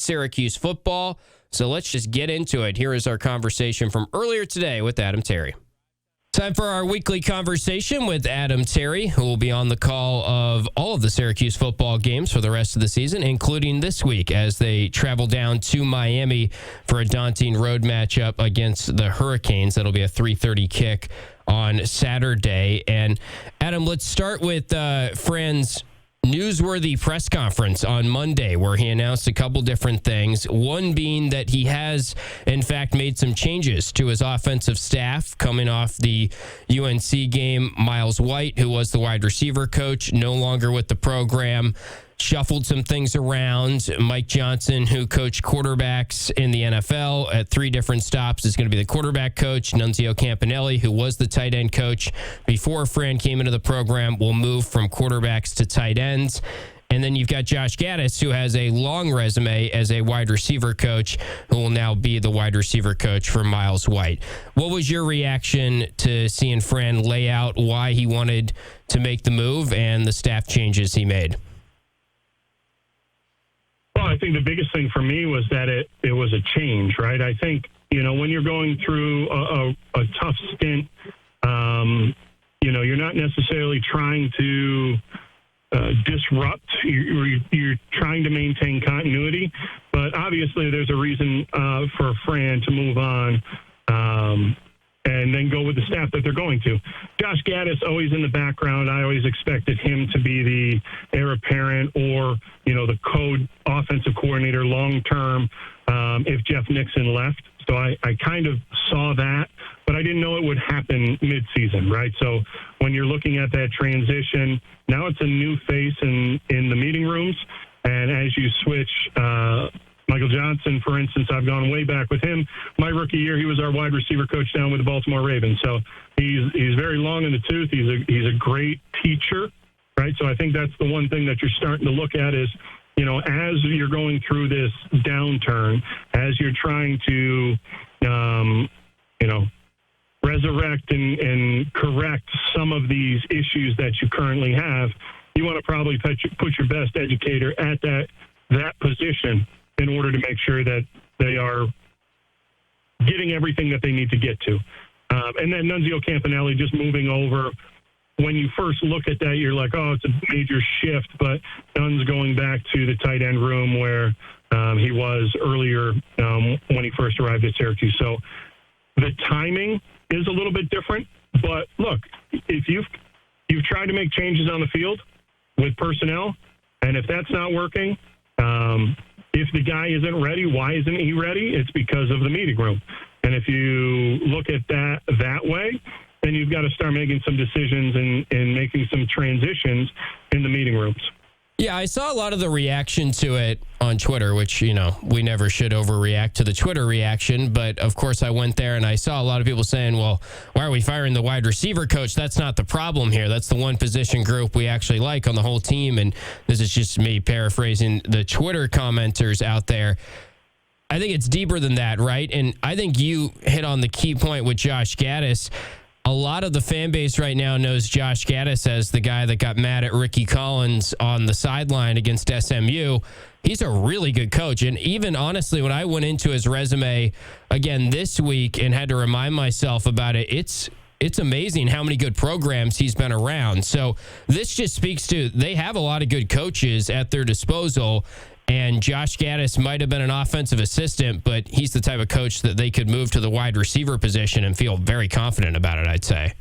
Syracuse football. So let's just get into it. Here is our conversation from earlier today with Adam Terry. Time for our weekly conversation with Adam Terry, who will be on the call of all of the Syracuse football games for the rest of the season, including this week as they travel down to Miami for a daunting road matchup against the Hurricanes. That'll be a 3:30 kick on Saturday. And Adam, let's start with Fran's newsworthy press conference on Monday where he announced a couple different things. One being that he has, in fact, made some changes to his offensive staff coming off the UNC game. Miles White, who was the wide receiver coach, no longer with the program, shuffled some things around. Mike Johnson, who coached quarterbacks in the NFL at 3 different stops, is going to be the quarterback coach. Nunzio Campanelli, who was the tight end coach before Fran came into the program, will move from quarterbacks to tight ends. And then you've got Josh Gaddis, who has a long resume as a wide receiver coach, who will now be the wide receiver coach for Miles White. What was your reaction to seeing Fran lay out why he wanted to make the move and the staff changes he made? Well, I think the biggest thing for me was that it was a change, right? I think, when you're going through a tough stint, you're not necessarily trying to disrupt. You're trying to maintain continuity. But obviously there's a reason for Fran to move on and then go with the staff that they're going to. Josh Gaddis, always in the background. I always expected him to be the heir apparent or, the offensive coordinator long-term if Jeff Nixon left. So I kind of saw that, but I didn't know it would happen mid-season, right? So when you're looking at that transition, now it's a new face in the meeting rooms. And as you switch, Michael Johnson, for instance, I've gone way back with him. My rookie year, he was our wide receiver coach down with the Baltimore Ravens. So he's very long in the tooth. He's a great teacher, right? So I think that's the one thing that you're starting to look at is, as you're going through this downturn, as you're trying to, resurrect and correct some of these issues that you currently have, you want to probably put your best educator at that position in order to make sure that they are getting everything that they need to get to. And then Nunzio Campanelli just moving over. When you first look at that, you're like, oh, it's a major shift, but Nun's going back to the tight end room where he was earlier when he first arrived at Syracuse. So the timing is a little bit different, but look, if you've tried to make changes on the field with personnel, and if that's not working, if the guy isn't ready, why isn't he ready? It's because of the meeting room. And if you look at that way, then you've got to start making some decisions and making some transitions in the meeting rooms. Yeah, I saw a lot of the reaction to it on Twitter, which, we never should overreact to the Twitter reaction. But, of course, I went there and I saw a lot of people saying, well, why are we firing the wide receiver coach? That's not the problem here. That's the one position group we actually like on the whole team. And this is just me paraphrasing the Twitter commenters out there. I think it's deeper than that, right? And I think you hit on the key point with Josh Gaddis. A lot of the fan base right now knows Josh Gaddis as the guy that got mad at Ricky Collins on the sideline against SMU. He's a really good coach. And even honestly, when I went into his resume again this week and had to remind myself about it, it's amazing how many good programs he's been around. So this just speaks to they have a lot of good coaches at their disposal. And Josh Gaddis might have been an offensive assistant, but he's the type of coach that they could move to the wide receiver position and feel very confident about it, I'd say.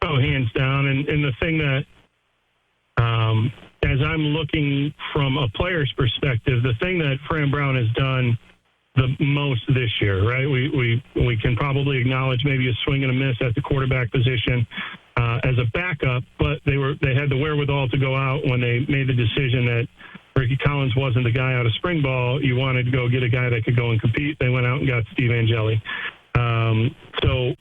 Oh, hands down. And the thing that, as I'm looking from a player's perspective, the thing that Fran Brown has done the most this year, right? We can probably acknowledge maybe a swing and a miss at the quarterback position as a backup, but they had the wherewithal to go out when they made the decision that Ricky Collins wasn't the guy out of spring ball. You wanted to go get a guy that could go and compete. They went out and got Steve Angeli. So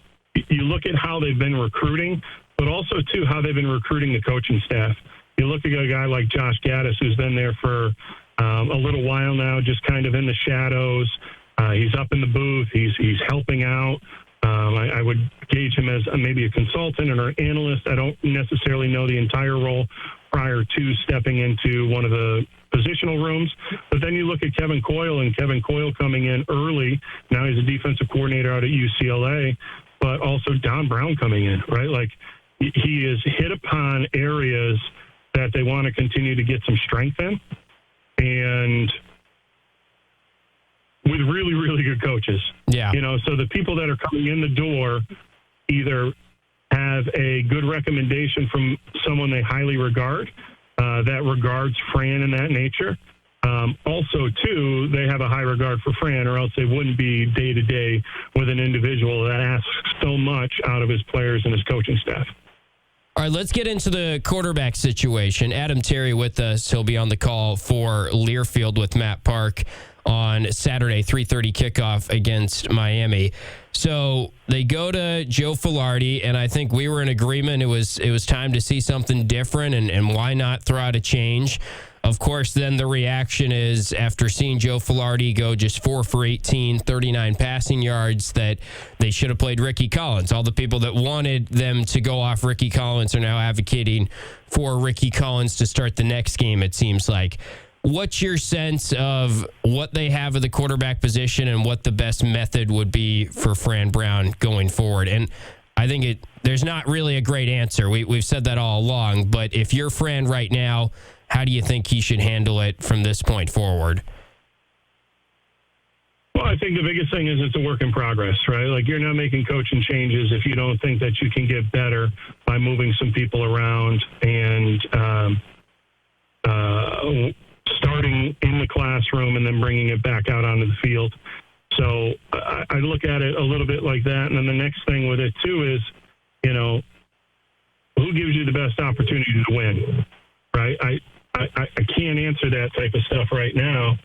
you look at how they've been recruiting, but also, too, how they've been recruiting the coaching staff. You look at a guy like Josh Gaddis, who's been there for a little while now, just kind of in the shadows. He's up in the booth. He's helping out. I would gauge him as maybe a consultant or an analyst. I don't necessarily know the entire role prior to stepping into one of the positional rooms. But then you look at Kevin Coyle, and Kevin Coyle coming in early. Now he's a defensive coordinator out at UCLA, but also Don Brown coming in, right? Like, he has hit upon areas that they want to continue to get some strength in. And with really, really good coaches. Yeah. So the people that are coming in the door either have a good recommendation from someone they highly regard, that regards Fran in that nature. Also, too, they have a high regard for Fran, or else they wouldn't be day-to-day with an individual that asks so much out of his players and his coaching staff. All right, let's get into the quarterback situation. Adam Terry with us. He'll be on the call for Learfield with Matt Park on Saturday, 3:30 kickoff against Miami. So they go to Joe Filardi, and I think we were in agreement it was time to see something different, and why not throw out a change? Of course, then the reaction is, after seeing Joe Filardi go just 4 for 18, 39 passing yards, that they should have played Ricky Collins. All the people that wanted them to go off Ricky Collins are now advocating for Ricky Collins to start the next game, it seems like. What's your sense of what they have at the quarterback position and what the best method would be for Fran Brown going forward? And I think there's not really a great answer. We've said that all along, but if you're Fran right now, how do you think he should handle it from this point forward? Well, I think the biggest thing is it's a work in progress, right? Like, you're not making coaching changes if you don't think that you can get better by moving some people around and starting in the classroom and then bringing it back out onto the field. So I look at it a little bit like that. And then the next thing with it, too, is, who gives you the best opportunity to win, right? I can't answer that type of stuff right now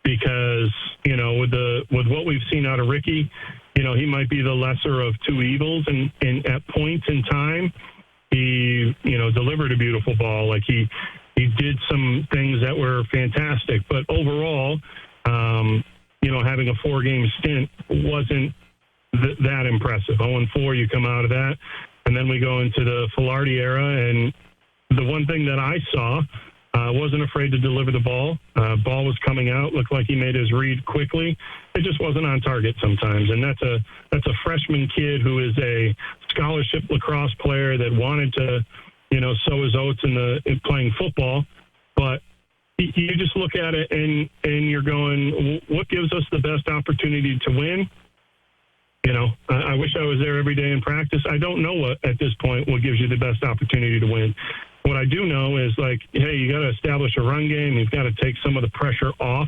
because, with what we've seen out of Ricky, he might be the lesser of two evils. And at points in time, he, delivered a beautiful ball. Like, he did some things that were fantastic. But overall, having a 4-game stint wasn't that impressive. 0-4, you come out of that. And then we go into the Filardi era. And the one thing that I saw, wasn't afraid to deliver the ball. Ball was coming out, looked like he made his read quickly. It just wasn't on target sometimes. And that's a freshman kid who is a scholarship lacrosse player that wanted to, sow his oats in playing football. But you just look at it and you're going, what gives us the best opportunity to win? I wish I was there every day in practice. I don't know at this point what gives you the best opportunity to win. What I do know is, like, hey, you got to establish a run game. You've got to take some of the pressure off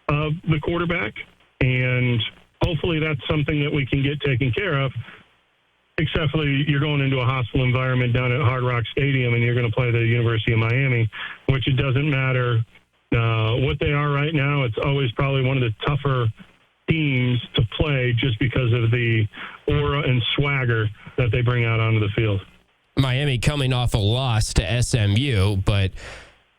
of the quarterback. And hopefully that's something that we can get taken care of. Except for you're going into a hostile environment down at Hard Rock Stadium, and you're going to play the University of Miami, which it doesn't matter what they are right now. It's always probably one of the tougher teams to play just because of the aura and swagger that they bring out onto the field. Miami coming off a loss to SMU, but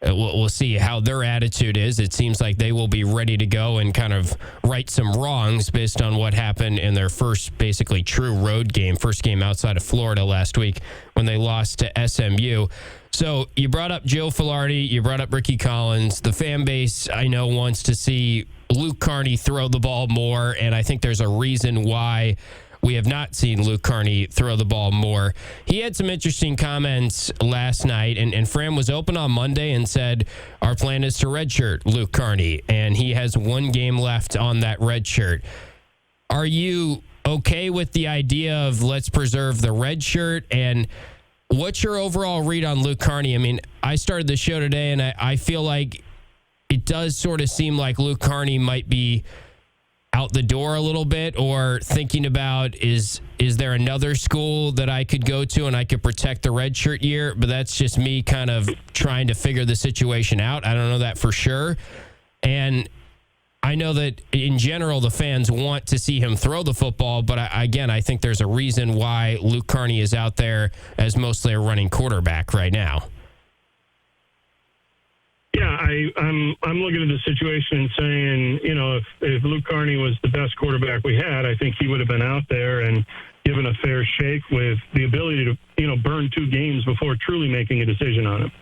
we'll see how their attitude is. It seems like they will be ready to go and kind of right some wrongs based on what happened in their first basically true road game, first game outside of Florida last week when they lost to SMU. So you brought up Joe Filardi, you brought up Ricky Collins. The fan base, I know, wants to see Luke Carney throw the ball more, and I think there's a reason why we have not seen Luke Carney throw the ball more. He had some interesting comments last night, and Fran was open on Monday and said, our plan is to redshirt Luke Carney, and he has 1 game left on that redshirt. Are you okay with the idea of let's preserve the redshirt? And what's your overall read on Luke Carney? I mean, I started the show today, and I feel like it does sort of seem like Luke Carney might be out the door a little bit, or thinking about is there another school that I could go to and I could protect the redshirt year? But that's just me kind of trying to figure the situation out. I don't know that for sure. And I know that in general the fans want to see him throw the football, but I think there's a reason why Luke Carney is out there as mostly a running quarterback right now. Yeah, I'm looking at the situation and saying, if Luke Carney was the best quarterback we had, I think he would have been out there and given a fair shake with the ability to, burn 2 games before truly making a decision on him.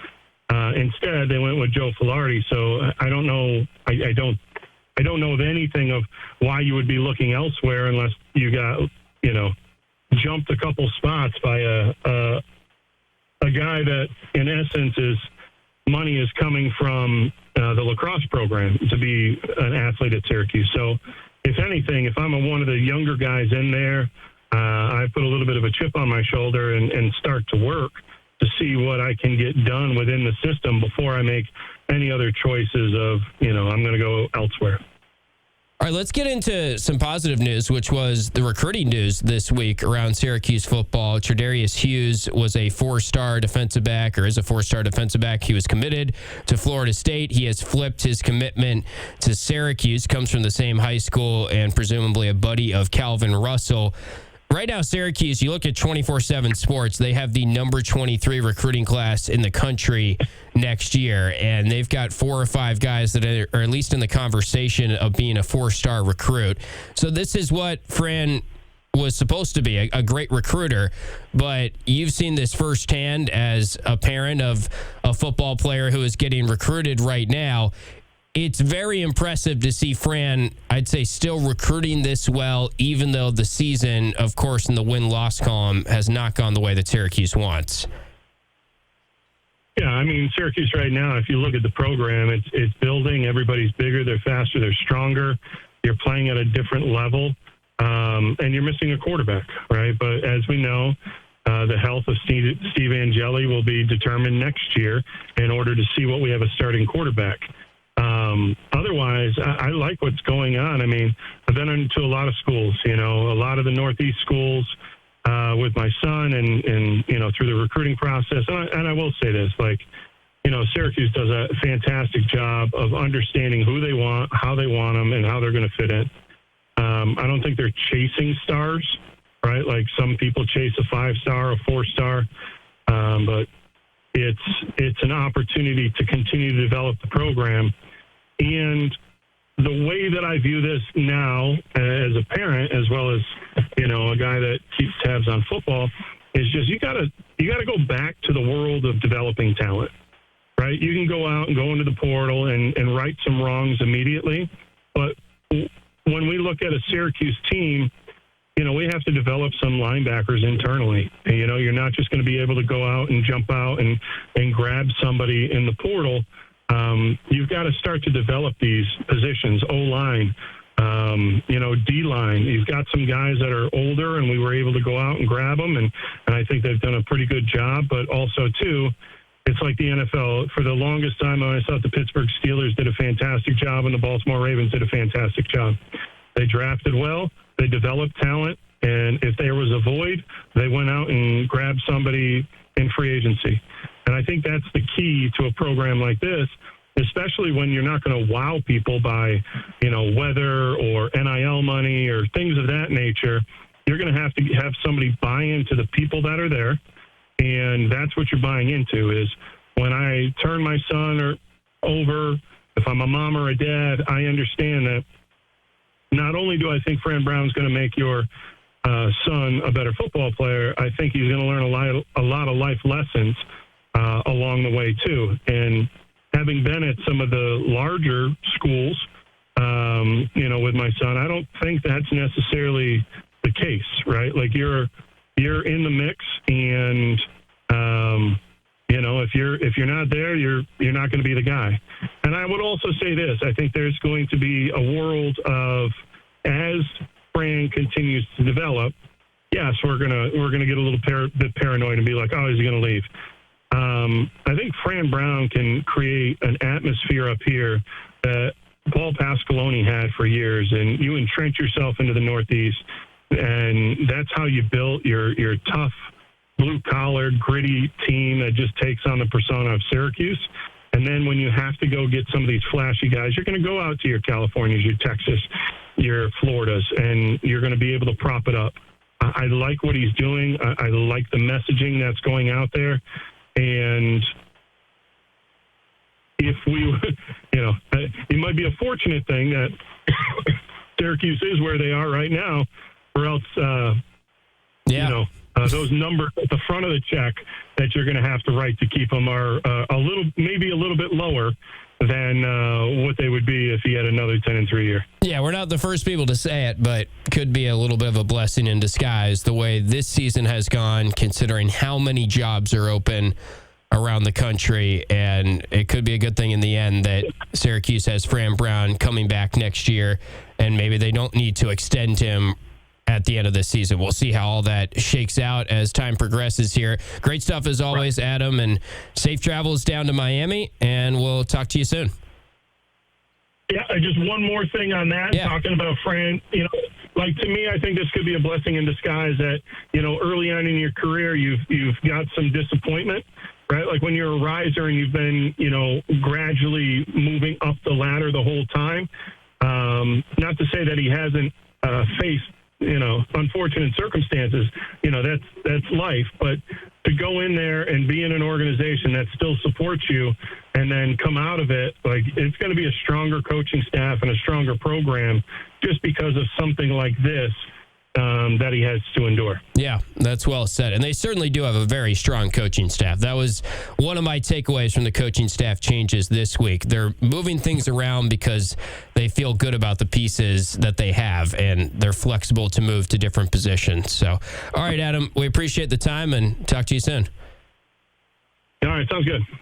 Instead, they went with Joe Filardi. So I don't know. I don't know of anything of why you would be looking elsewhere unless you got, jumped a couple spots by a guy that, in essence, money is coming from the lacrosse program to be an athlete at Syracuse. So, if anything, if I'm one of the younger guys in there, I put a little bit of a chip on my shoulder and start to work to see what I can get done within the system before I make any other choices of, I'm going to go elsewhere. All right, let's get into some positive news, which was the recruiting news this week around Syracuse football. Tredarius Hughes was a four-star defensive back, or is a four-star defensive back. He was committed to Florida State. He has flipped his commitment to Syracuse, comes from the same high school, and presumably a buddy of Calvin Russell. Right now, Syracuse, you look at 24/7 Sports, they have the number 23 recruiting class in the country next year, and they've got 4 or 5 guys that are at least in the conversation of being a 4-star recruit. So this is what Fran was supposed to be, a great recruiter, but you've seen this firsthand as a parent of a football player who is getting recruited right now. It's very impressive to see Fran, I'd say, still recruiting this well, even though the season, of course, in the win-loss column has not gone the way that Syracuse wants. Yeah, I mean, Syracuse right now, if you look at the program, it's building. Everybody's bigger, they're faster, they're stronger. You're playing at a different level, and you're missing a quarterback, right? But as we know, the health of Steve Angeli will be determined next year in order to see what we have a starting quarterback. Otherwise, I like what's going on. I mean, I've been into a lot of schools, a lot of the Northeast schools with my son and through the recruiting process. And I will say this, Syracuse does a fantastic job of understanding who they want, how they want them, and how they're going to fit in. I don't think they're chasing stars, right? Like some people chase a 5-star, a 4-star, but it's an opportunity to continue to develop the program. And the way that I view this now as a parent, as well as, a guy that keeps tabs on football, is just you gotta go back to the world of developing talent, right? You can go out and go into the portal and right some wrongs immediately. But when we look at a Syracuse team, we have to develop some linebackers internally. And, you're not just going to be able to go out and jump out and grab somebody in the portal. You've got to start to develop these positions, O-line, D-line. You've got some guys that are older, and we were able to go out and grab them, and I think they've done a pretty good job. But also, too, it's like the NFL. For the longest time, I thought the Pittsburgh Steelers did a fantastic job, and the Baltimore Ravens did a fantastic job. They drafted well. They developed talent, and if there was a void, they went out and grabbed somebody in free agency. And I think that's the key to a program like this, especially when you're not going to wow people by, weather or NIL money or things of that nature. You're going to have somebody buy into the people that are there, and that's what you're buying into is when I turn my son over, if I'm a mom or a dad, I understand that not only do I think Fran Brown's going to make your son a better football player, I think he's going to learn a lot of life lessons along the way, too. And having been at some of the larger schools, with my son, I don't think that's necessarily the case, right? Like you're in the mix, and if you're not there, you're not going to be the guy. And I would also say this: I think there's going to be a world of, as Fran continues to develop, yes, we're gonna get a little bit paranoid and be like, oh, is he going to leave? I think Fran Brown can create an atmosphere up here that Paul Pasqualoni had for years, and you entrench yourself into the Northeast, and that's how you built your tough, blue-collar, gritty team that just takes on the persona of Syracuse. And then when you have to go get some of these flashy guys, you're going to go out to your Californias, your Texas, your Floridas, and you're going to be able to prop it up. I like what he's doing. I like the messaging that's going out there. And if we, it might be a fortunate thing that Syracuse is where they are right now, or else, those numbers at the front of the check that you're going to have to write to keep him are maybe a little bit lower than what they would be if he had another 10-3 year. Yeah, we're not the first people to say it, but could be a little bit of a blessing in disguise the way this season has gone, considering how many jobs are open around the country, and it could be a good thing in the end that Syracuse has Fran Brown coming back next year, and maybe they don't need to extend him at the end of this season. We'll see how all that shakes out as time progresses here. Great stuff as always, Adam, and safe travels down to Miami, and we'll talk to you soon. Yeah, just one more thing on that, talking about Fran, like to me, I think this could be a blessing in disguise that, early on in your career, you've got some disappointment, right? Like when you're a riser and you've been, gradually moving up the ladder the whole time. Not to say that he hasn't faced, unfortunate circumstances, that's life. But to go in there and be in an organization that still supports you and then come out of it, like it's going to be a stronger coaching staff and a stronger program just because of something like this that he has to endure. Yeah, that's well said. And they certainly do have a very strong coaching staff. That was one of my takeaways from the coaching staff changes this week. They're moving things around because they feel good about the pieces that they have, and they're flexible to move to different positions. So, all right, Adam, we appreciate the time and talk to you soon. All right, sounds good.